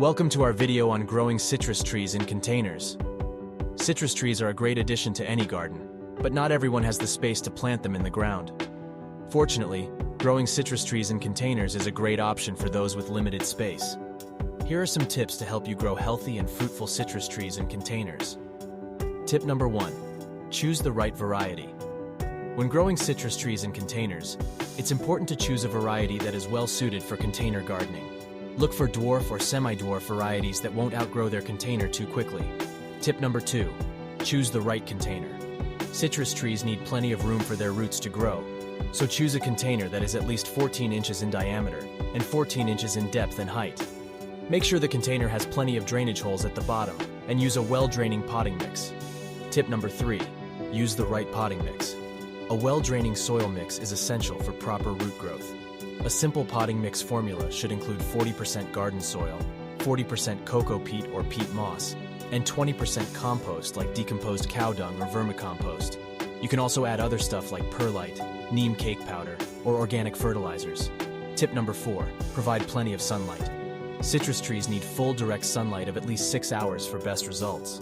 Welcome to our video on growing citrus trees in containers. Citrus trees are a great addition to any garden, but not everyone has the space to plant them in the ground. Fortunately, growing citrus trees in containers is a great option for those with limited space. Here are some tips to help you grow healthy and fruitful citrus trees in containers. Tip number 1. Choose the right variety. When growing citrus trees in containers, it's important to choose a variety that is well suited for container gardening. Look for dwarf or semi-dwarf varieties that won't outgrow their container too quickly. Tip number 2. Choose the right container. Citrus trees need plenty of room for their roots to grow, so choose a container that is at least 14 inches in diameter and 14 inches in depth and height. Make sure the container has plenty of drainage holes at the bottom and use a well-draining potting mix. Tip number 3. Use the right potting mix. A well-draining soil mix is essential for proper root growth. A simple potting mix formula should include 40% garden soil, 40% cocoa peat or peat moss, and 20% compost like decomposed cow dung or vermicompost. You can also add other stuff like perlite, neem cake powder, or organic fertilizers. Tip number 4. Provide plenty of sunlight. Citrus trees need full direct sunlight of at least 6 hours for best results.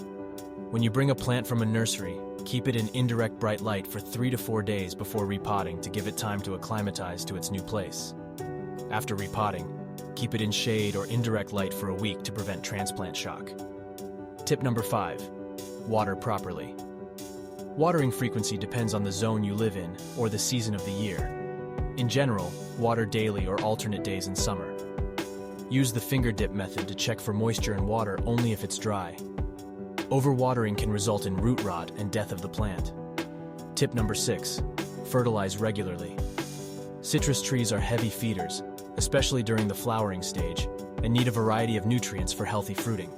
When you bring a plant from a nursery, keep it in indirect bright light for 3 to 4 days before repotting to give it time to acclimatize to its new place. After repotting, keep it in shade or indirect light for a week to prevent transplant shock. Tip number 5. Water properly. Watering frequency depends on the zone you live in or the season of the year. In general, water daily or alternate days in summer. Use the finger dip method to check for moisture in water only if it's dry. Overwatering can result in root rot and death of the plant. Tip number 6. Fertilize regularly. Citrus trees are heavy feeders, especially during the flowering stage, and need a variety of nutrients for healthy fruiting.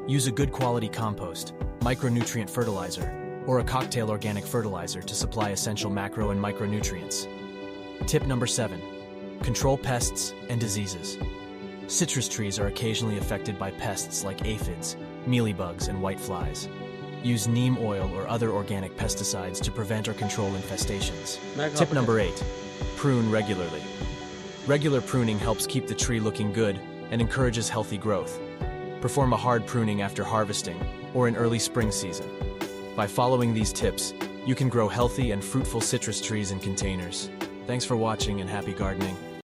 Use a good quality compost, micronutrient fertilizer, or a cocktail organic fertilizer to supply essential macro and micronutrients. Tip number 7. Control pests and diseases. Citrus trees are occasionally affected by pests like aphids, mealybugs, and whiteflies. Use neem oil or other organic pesticides to prevent or control infestations. Tip number 8. Prune regularly. Regular pruning helps keep the tree looking good and encourages healthy growth. Perform a hard pruning after harvesting or in early spring season. By following these tips, you can grow healthy and fruitful citrus trees in containers. Thanks for watching and happy gardening.